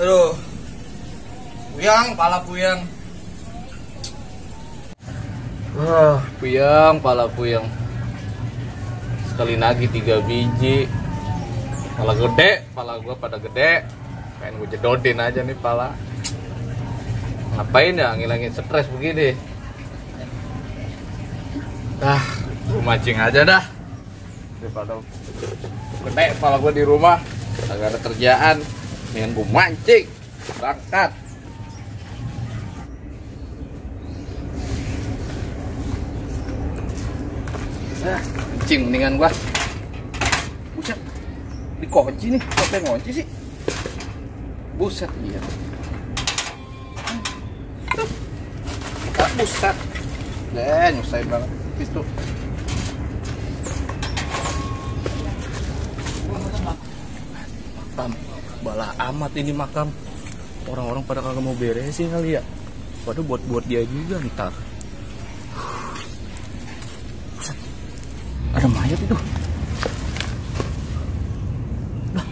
Aduh. Puyang, pala puyang. Puyang, pala puyang. Sekali nagi 3 biji. Pala gede, pala gua pada gede. Pengen gue jedodin aja nih pala. Ngapain ya ngilangin stres begini? Gue mancing aja dah. Daripada gede pala gue di rumah, agak ada kerjaan. Mendingan gue mancing, berangkat. Mancing mendingan gua. Buset, dikunci nih, siapa yang ngunci sih? Buset, iya. Buset. Nyusahin banget itu. Makam, bala amat ini makam. Orang-orang pada kagak mau beresin kali ya. Padahal buat dia juga ntar. Buset. Ada mayat itu. Lah,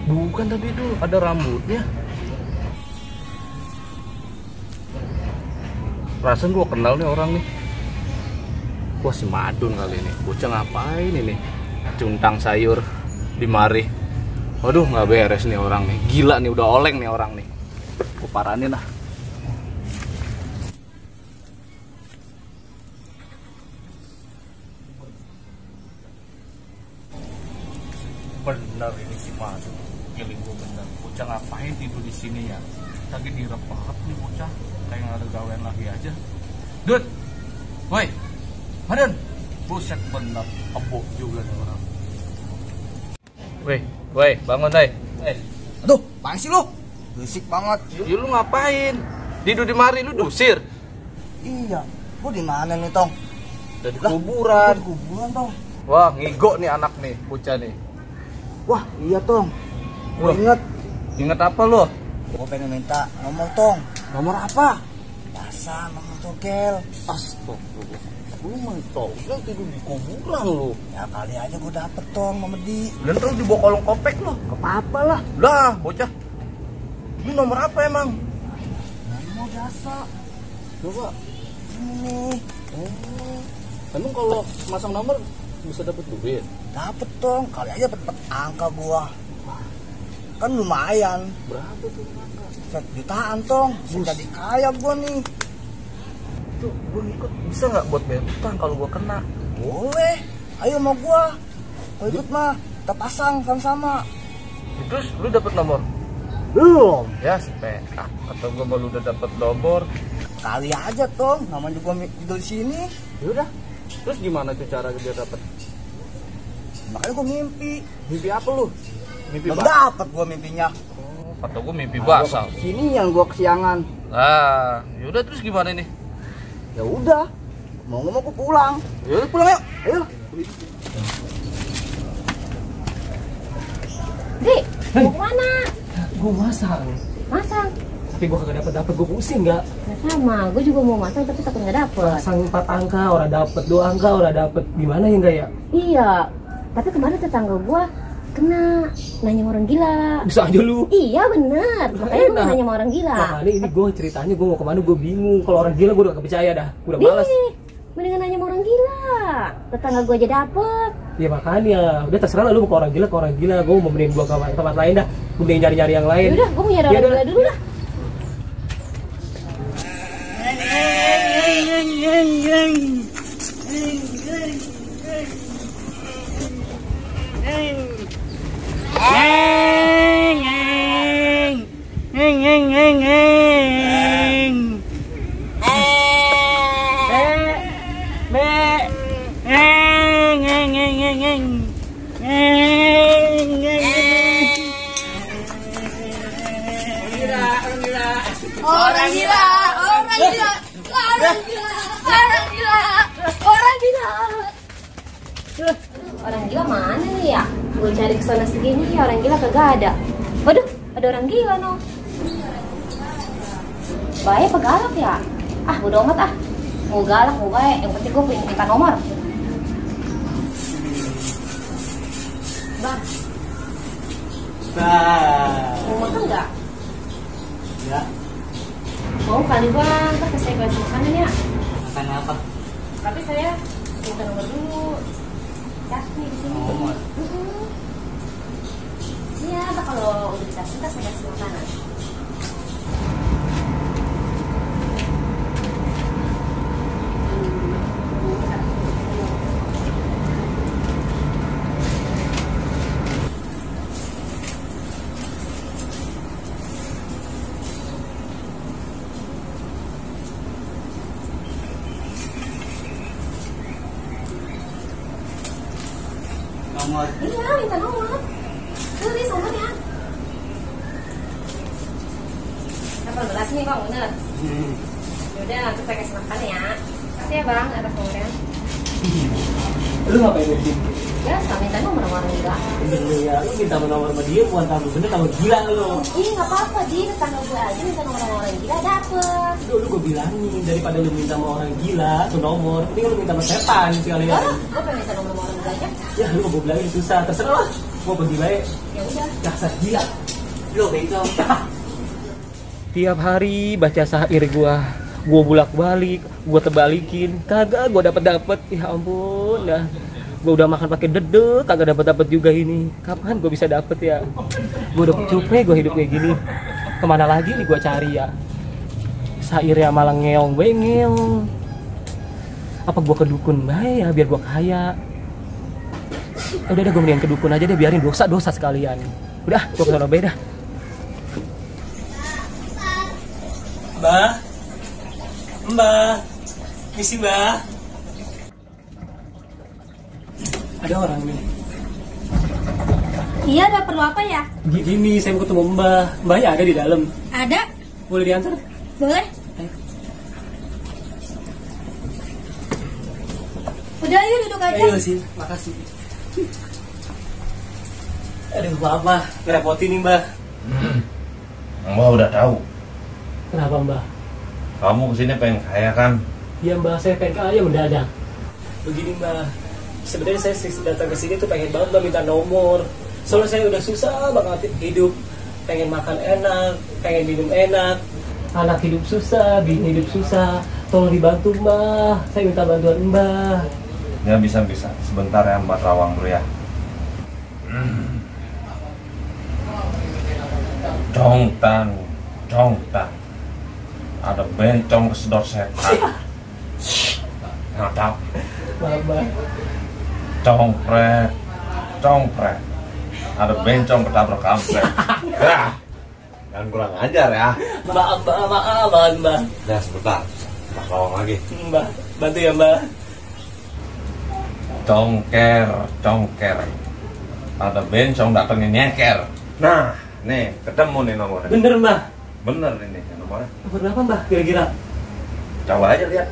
bukan tapi itu ada rambutnya. Perasaan gue kenal nih orang nih. Wah, si Madun kali ini. Bocah ngapain ini? Cuntang sayur di mari. Waduh, nggak beres nih orang nih. Gila nih, udah oleng nih orang nih. Gue paranin lah. Bener ini si Madun. Giling gue bener. Bocah ngapain tidur di sini ya? Tadi direpat nih bocah. Kayak nggak ada gawean lagi aja. Dut, woi, Madun, buset bener, empuk juga nih orang. Woi, bangun deh. Aduh, apaan sih lu? Berisik banget. Ya lu ngapain? Tidur di mari lu dusir. Iya, gua di mana nih, Tong? Dari kuburan. Kuburan, Tong. Wah, ngigo nih anak nih, bocah nih. Wah, iya, Tong. Gua Wah. Ingat apa lu? Gua pengen minta nomor, Tong. Nomor apa? Pasang nomor tokel. Astagfirullah. Lu mentol, lu tidur di kuburan lu. Ya kali aja gua dapet, Tong, Mama Di. Dan terus dibawa kolong kopek lu. Apa-apa lah. Lah, bocah. Ini nomor apa emang? Nomor jasa. Coba. Ini. Oh. Emang kalau masang nomor bisa dapet duit? Dapet, Tong. Kali aja dapet angka gua. Kan lumayan. Berapa tuh angka? 1 jutaan, Tong. Bisa jadi kaya gua nih. Tuh, gue ikut bisa nggak buat bayar utang kalau gue kena? Boleh. Ayo sama gua. Kau ikut mah. Kita pasang sama-sama. Terus lu dapet nomor? Belum. Ya, sepeak. Atau gue baru udah dapet nomor. Kali aja, Tong. Namanya gua tidur di sini. Yaudah. Terus gimana tuh cara dia dapet? Makanya gua mimpi. Mimpi apa lu? Mimpi Belum basah. dapet gua mimpinya. Oh, kata gue mimpi basah. Sini yang gua kesiangan. Nah, yaudah terus gimana nih? Ya udah. Mau ngomong gua pulang. Yaudah pulang yuk. Ayo. Dek, mau kemana? Gue masang, Masang? tapi gue kagak dapet, gue pusing nggak? Nah sama, gue juga mau masang tapi takut nggak dapet. Masang 4 angka, orang dapet 2 angka, orang dapet gimana ya enggak ya? Iya, tapi kemarin tetangga gue kena nanya sama orang gila. Bisa aja lu. Iya bener, makanya gue nanya sama orang gila. Makanya ini gue ceritanya gue mau kemana gue bingung. Kalau orang gila gue udah gak percaya dah, gue udah malas. Ih, mendingan nanya sama orang gila. Tetangga gue aja dapet. Ya makanya, udah terserah lah lu mau ke orang gila, gue mau mending gue ke tempat lain dah. Gue mending nyari-nyari yang lain. Yaudah, gue mau nyari orang gila dulu dah. Orang gila, orang gila, orang gila, orang gila, orang gila. Orang gila mana nih ya? Gue cari kesana segini, orang gila kagak ada. Waduh, ada orang gila no. Baik apa galak ya? Ah, udah amat ah. Mau galak, mau baik, yang penting gue minta nomor. Bang, mau makan nggak? Ya. Mau kali bang, ntar saya kasih makanan ya. Makan apa? Tapi saya minta nomor dulu. Cat nih di sini. Oh, Iya, ntar kalau udah dikasih ntar saya kasih makanan. Nomor. Iya, minta nomor. Tulis nomornya. 18 nih bang, bener. Yaudah, nanti saya kasih makan ya. Kasih ya bang, atas nomornya. Lu ngapain di sini? Biasa, minta nomor orang gila. Bener lu ya, lu minta nomor sama dia bukan tamu bener, tamu gila lu. Ih, nggak apa-apa, Ji. Tetangga gue aja minta nomor sama orang gila, dapet. Lu gue bilangin, daripada lu minta sama orang gila tuh nomor, ini lu minta sama setan sekalian. Gue pengen minta nomor sama orang gila aja. Ya lu gue bilangin susah, terserah lah. Mau pergi baik, Ya udah. dasar gila. Lu bengkel. Tiap hari baca syair gua bolak-balik, gua terbalikin, kagak gua dapet. Ya ampun, dah. Gua udah makan pakai dedek, kagak dapet juga ini. Kapan gua bisa dapet ya? Gua udah capek gua hidup kayak gini. Kemana lagi nih gua cari ya? Syairnya malah ngeong, ngeong. Apa gua ke dukun bae ya biar gua kaya? Udah gue mendingan ke dukun aja deh, biarin dosa sekalian. Udah, gua kesana beda. Mbak, misi mbak. Ada orang nih. Iya, ada perlu apa ya? Gini, saya mau ketemu mbak. Mbaknya ada di dalam. Ada? Boleh diantar? Boleh? Ayo. Udah, yuk duduk aja. Ayo sih, makasih. Aduh, mbak, ngerepotin nih mbak. Mbak udah tahu. Kenapa mbak? Kamu kesini pengen kaya kan? Iya mbak, saya pengen kaya mendadak. Begini mbak, sebenarnya saya datang ke sini tuh pengen banget mbak minta nomor. Soalnya saya udah susah banget hidup, pengen makan enak, pengen minum enak. Anak hidup susah, bini hidup susah. Tolong dibantu mbak, saya minta bantuan mbak. Ya bisa. Sebentar ya Mbak Rawang dulu ya. Congtang. Ada bencong kesedot setan. Nggak tahu. Mbak. Congpret. Ada bencong ketabrak kampret. Ya. Jangan kurang ajar ya. Mbak. Ya sebentar. Mbak Rawang lagi. Mbak, bantu ya mbak. Congker. Ada bencong datengin nyeker. Nah, nih ketemu nih nomornya. Bener mbak. Bener ini nomornya. Nomor berapa mbak kira-kira? Coba aja lihat.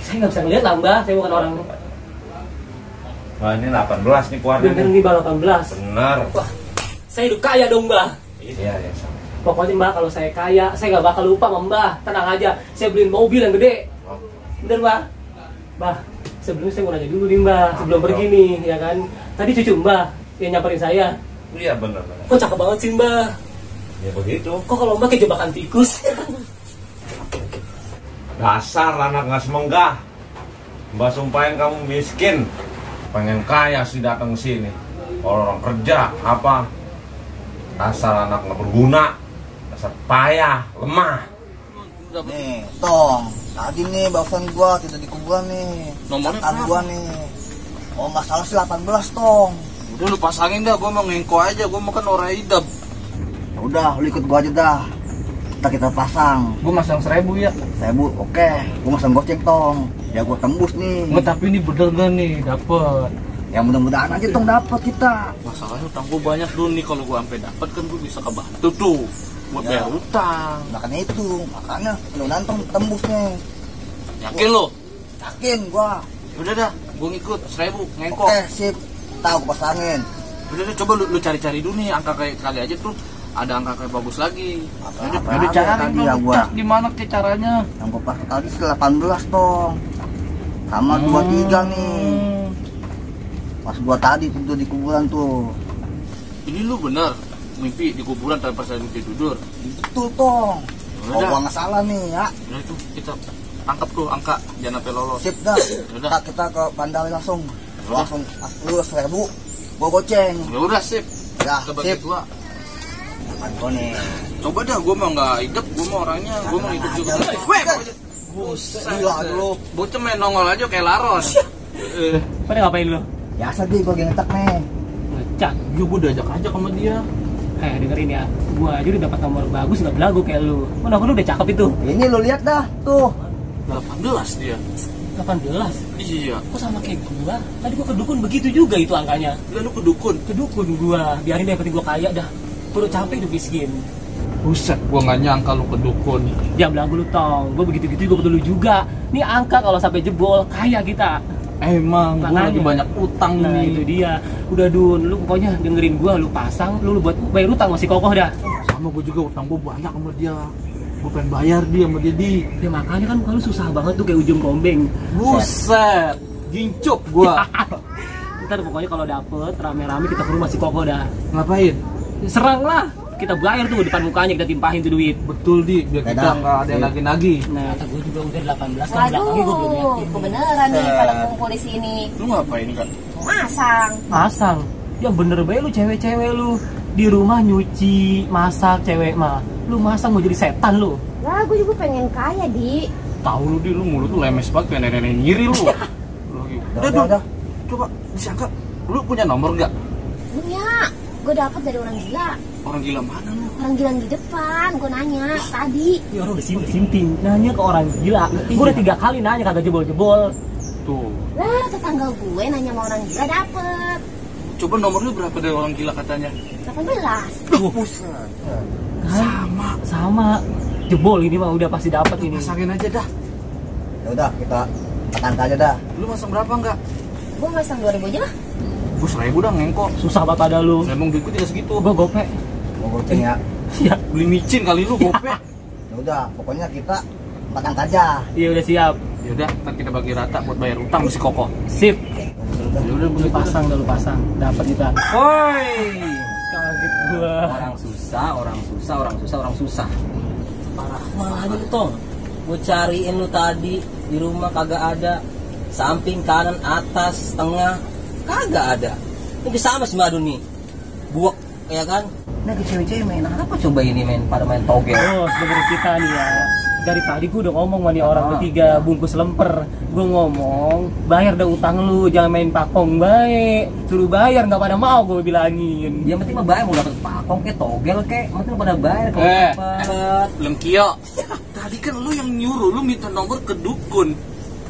Saya nggak bisa ngeliat lah mbak, saya bukan orang. Wah ini 18 nih keluarnya Bener nih. nih mbak, 18. Bener. Wah, saya hidup kaya dong mbak. Iya sama. Pokoknya mbak, kalau saya kaya, saya nggak bakal lupa sama mbak. Tenang aja, saya beliin mobil yang gede. Oh, Bener mbak? Mbak, sebelumnya saya mau nanya dulu nih mbak, sebelum pergi nih, ya kan? Tadi cucu mbak yang nyamperin saya. iya bener. Kok cakep banget sih mbak? Ya begitu. Kok kalau mbak kayak jebakan tikus? Dasar anak nggak semenggah. Mbak sumpahin kamu miskin. Pengen kaya sih datang sini. Kalau orang kerja apa? Dasar anak nggak berguna. Dasar payah, lemah. Nih, Tong. Tadi nih barusan gua tidur di kuburan nih. Nomornya Catan berapa? gua nih. Oh, masalah sih 18, Tong. Udah lu pasangin dah, gua mau ngengko aja, gua mau kan orang idap. Ya udah, lu ikut gua aja dah. Kita pasang. Gua masang 1000 ya. 1000, oke. Gua masang goceng, Tong. Ya gua tembus nih. Nggak, tapi ini bener gak nih, dapet. Ya mudah-mudahan aja Tong dapat kita. Masalahnya utang gua banyak dulu nih, kalau gua sampai dapet kan gua bisa kebantu tuh buat Ya. bayar utang. Makanya itu, makanya mudah-mudahan Tong tembus nih. Yakin lo? Yakin gua. Udah dah, gua ngikut 1000 ngengko. Oke, sip. Tahu gua pasangin. Udah deh, coba lu cari-cari dulu nih angka kayak kali aja tuh ada angka kayak bagus lagi. Apa Udah cari tadi dulu, ya gua. cek gimana ke caranya. Yang gua pasang tadi sih 18, Tong. Sama 23 nih. Pas gua tadi tidur di kuburan tuh. Ini lu bener. mimpi di kuburan tanpa saya mimpi tidur. Betul Tong. Kalau Udah. gua nggak salah nih ya. Udah itu kita tangkap tuh angka, jangan sampai lolos. Sip dah. Udah. Kita ke bandar langsung. Langsung lu 1.000, gua goceng. Ya udah sip. Ya, Kita bagi sip. dua. Gua nih. Coba dah, gua mau nggak hidup, gua mau orangnya, gua mau hidup juga. Weh, buset. Gila lu. Bocah main nongol aja kayak laron. Pada ngapain lu? Biasa deh gua lagi ngetak nih. Cak, Ya gua diajak aja sama dia. dengerin ya. Gua aja udah dapat nomor bagus nggak belagu kayak lu. Mana lu udah cakep itu. Ini lu lihat dah, tuh. 18 dia. 18. Iya. Kok sama kayak gua? Tadi gua kedukun begitu juga itu angkanya. Udah lu kedukun. Kedukun gua. Biarin deh, yang penting gua kaya dah. Gua udah capek hidup miskin. Buset, gua nggak nyangka lu kedukun. Jangan belagu lu Tong. Gua begitu-gitu gua betul lu juga. Nih angka kalau sampai jebol kaya kita. Emang, gua lagi Makanya. banyak utang Nah nih. itu dia. Udah Dun, lu pokoknya dengerin gua, lu pasang, lu buat bayar utang masih kokoh dah. Sama gua juga utang gua banyak sama dia. Gua pengen bayar dia sama dia di. Ya makanya kan kalau susah banget tuh kayak ujung kombeng. Buset, gincup gua. Ntar pokoknya kalau dapet rame-rame kita ke rumah si Koko dah. Ngapain? Serang lah, kita bayar tuh depan mukanya, kita timpahin tuh duit. Betul di, biar kita Beda. nggak ada yang nagih-nagih. Nah, gue juga udah 18 kan belakangnya gue belum Waduh, yakin. kebeneran nih pada kumpul di sini. Lu ngapain kan? Masang. Pasang, yang bener baik lu cewek-cewek lu di rumah nyuci, masak cewek mah. Lu masak mau jadi setan lu. Lah, gue juga pengen kaya, Di. Tahu lu di, lu mulut tuh lemes banget kayak nenek-nenek nyiri lu. Udah. Coba disangka, lu punya nomor nggak? Punya. Gue dapet dari orang gila. Orang gila mana lu? Orang gila di depan. Gue nanya tadi. Ini orang udah sinting, nanya ke orang gila. Gue udah 3 kali nanya kagak jebol-jebol. Tuh. Lah, tetangga gue nanya sama orang gila dapet. Coba nomor lu berapa dari orang gila katanya? 18. Buset. Sama. Jebol ini mah udah pasti dapet ini. Pasangin aja dah. Ya udah, kita angka aja dah. Lu masang berapa nggak? Gue masang 2.000 aja lah. Gue 1.000 dah ngengkok. Susah banget ada lu. Emang duitku tidak segitu. Gue gope. Gua goceng ya. Iya. Beli micin kali lu gope. Ya udah, pokoknya kita angka aja. Iya udah siap. Ya udah, ntar kita bagi rata buat bayar utang si Koko. Sip. Ya udah, Lu pasang dah, lu pasang. Dapat kita. Woi, Kaget gua. orang susah. Parah. Mana aja lu Tong? Gue cariin lu tadi di rumah kagak ada. Samping, kanan, atas, tengah kagak ada. Ini sama si Madu nih. Buak ya kan? Nah ke cewek-cewek main apa coba ini pada main togel. Oh, dengerin kita nih ya. Dari tadi gue udah ngomong sama nih orang bertiga bungkus lemper. Gue ngomong, bayar dah utang lu, jangan main pakong baik. Suruh bayar nggak pada mau gue bilangin. Yang penting mah bayar mau dapet pakong ke togel ke, penting pada bayar kalau dapet. Lengkio. Tadi kan lu yang nyuruh, lu minta nomor ke dukun.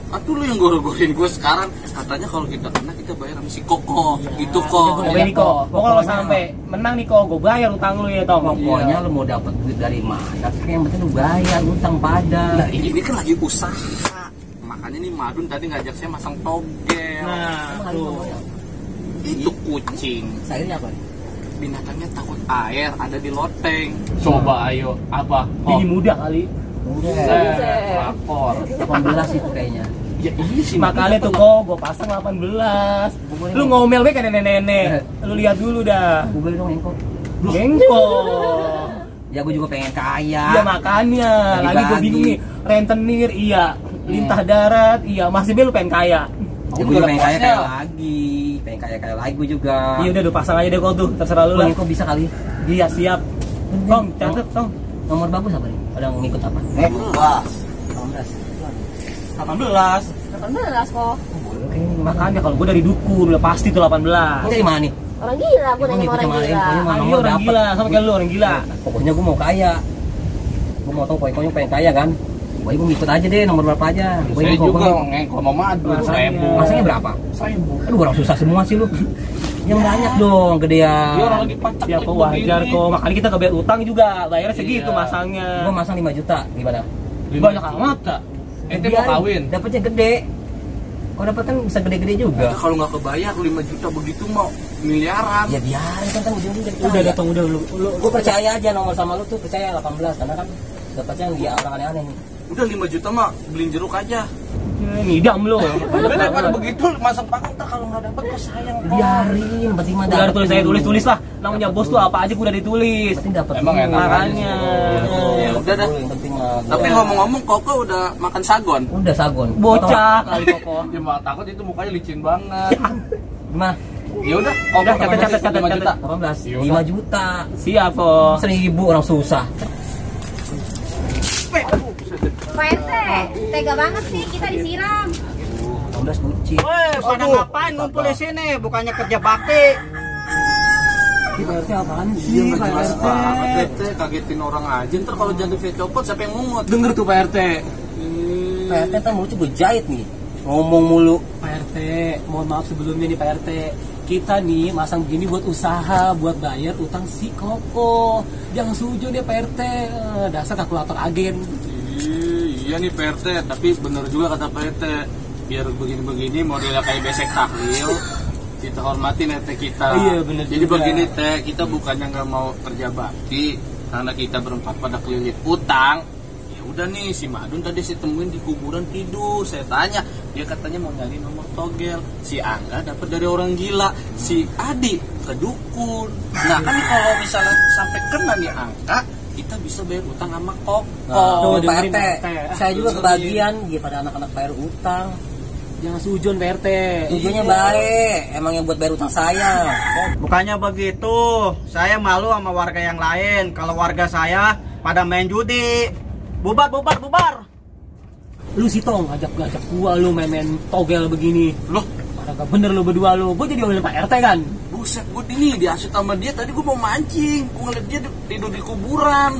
Atau lu yang goro-gorin gue sekarang. Katanya kalau kita kena kita bayar sama si Koko. Gitu kok. Pokoknya nih kok, pokoknya kalau sampai menang nih kok, gue bayar utang lu ya Tong. Pokoknya lu mau dapet duit dari mana? Yang penting lu bayar utang pada. Nah ini kan lagi usaha. Makanya nih Madun tadi ngajak saya masang togel. Nah, tuh. Itu kucing. Sayurnya apa nih? Binatangnya takut air, ada di loteng. Coba ayo, apa? Ini muda kali. Lapor. 18 itu kayaknya. Ya iya sih. Makanya tuh kok, gue pasang 18. Lu ngomel be kayak nenek-nenek. Lu lihat dulu dah. Gue beli dong engkau. Bengkok. Ya gue juga pengen kaya. Iya makanya, lagi gue Bagi-bagi. bingung nih. Rentenir iya, lintah darat iya, masih lu pengen kaya. Ya gue juga pengen kaya lagi. Pengen kaya lagi gue juga. Iya udah pasang aja deh kok tuh, terserah lu lah. Engkau bisa kali. Iya siap. Tong, catet Tong. Nomor bagus apa nih? Ada yang ngikut apa? Wah, 18. 18. 18 kok. Makanya kalau gue dari dukun udah pasti tuh 18. Ini dari mana nih? Orang gila, gue nanya sama orang Ngikut sama gila. infonya, Ah, nomor iya orang dapet. gila, sama kayak lu orang gila. Pokoknya gue mau kaya. Gue mau tahu pokoknya pengen kaya kan. Gue ngikut aja deh nomor berapa aja. Gue Saya ngikut juga ngengkol sama Madun. Masanya. 1.000. Masanya berapa? 1.000. Aduh orang susah semua sih lu. Yang banyak dong gedean. Dia orang lagi pacak. Ya kok wajar kok, makanya kita kebayar utang juga, bayarnya segitu Iya. masangnya. Gue masang 5 juta gimana? Banyak amat. Ente mau kawin. Dapatnya gede. Kalau dapat kan bisa gede-gede juga. Ya, kalau nggak kebayar 5 juta begitu mau miliaran. Ya biarin kan ujung-ujungnya jadi Udah kaya. datang udah lu. Gue percaya aja nomor sama lu tuh percaya 18 karena kan dapatnya yang dia orang aneh-aneh nih. Udah 5 juta mah beliin jeruk aja. Ngidam lo. Daripada begitu masang pangkat ntar kalau nggak dapat kok sayang. Biarin, penting mah Udah tulis saya tulis lah. Namanya bos tuh apa aja udah ditulis. Penting dapat. Emang enak Makanya. Ya udah dah. Yang penting mah. Tapi ngomong-ngomong Koko udah makan sagon. Udah sagon. Bocah kali Koko. Ya malah takut itu mukanya licin banget. Gimana? Ya udah, Udah catat 5 juta. 18. 5 juta. Siap kok. 1.000 orang susah. Pak RT, tega banget sih kita disiram. 18 bucin. Woi, pada ngapain ngumpul di sini? Bukannya kerja bakti. Pak RT apaan Iya sih? nggak Pak jelas RT. banget, RT kagetin orang aja. Ntar kalau jantung saya copot, siapa yang mungut? Denger tuh Pak RT. Pak RT kan mulutnya gue jahit nih. Ngomong mulu. Pak RT, mohon maaf sebelumnya nih Pak RT. Kita nih masang begini buat usaha, buat bayar utang si Koko. Jangan sujud ya Pak RT. Dasar kalkulator agen. Iya nih Pak RT, tapi bener juga kata Pak RT. Biar begini-begini modelnya kayak besek tahlil, kita hormatin RT kita. Iya, bener Jadi juga. begini Teh, kita bukannya nggak mau kerja bakti, karena kita berempat pada kelilit utang. Ya udah nih, si Madun tadi saya temuin di kuburan tidur. Saya tanya, dia katanya mau nyari nomor togel. Si Angga dapat dari orang gila, si Adi ke dukun. Nah kan kalau misalnya sampai kena nih angka, kita bisa bayar utang sama Koko. Tuh Pak dengerin, RT. Pak RT. Saya juga kebagian daripada anak-anak bayar utang. Jangan sujon Pak RT. Tujuannya baik. Emang yang buat bayar utang saya. Bukannya begitu. Saya malu sama warga yang lain. Kalau warga saya pada main judi. Bubar, bubar, bubar. Lu sih Tong, ngajak gua lu main togel begini. Loh, Pada gak bener lu berdua lu. Gua jadi omelin Pak RT kan. buset, gue ini diasut sama dia. Tadi gue mau mancing, gue ngeliat dia tidur di kuburan.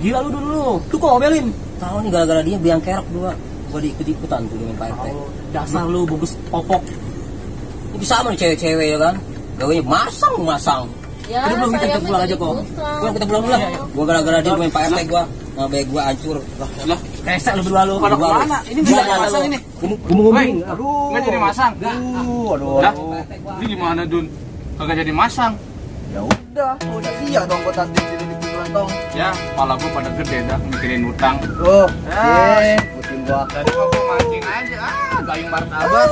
Gila lu dulu. Tuh kok omelin. Tahu nih gara-gara dia biang kerok dua. Gue diikut-ikutan tuh dengan Pak RT. Dasar lu bungkus popok. Ini sama nih cewek-cewek ya kan. Gawanya masang. Ya, Udah belum, kita saya pulang aja kok. Pulang kita pulang dulu lah. Gue gara-gara dia main Pak RT gue. Nah, baik gue hancur. Lah, Kesek lu berdua lu. pada kemana? Ini Gila, gak masang ini. Ngomong-ngomong. Aduh, nggak jadi masang. Aduh. Lah, ini gimana Dun? Kagak jadi masang. Ya udah iya dong gua tadi tidur di kuburan dong. Ya, kepala gue pada gede dah mikirin utang. Tuh, pusing gua. Tadi mau mancing aja, gayung martabak.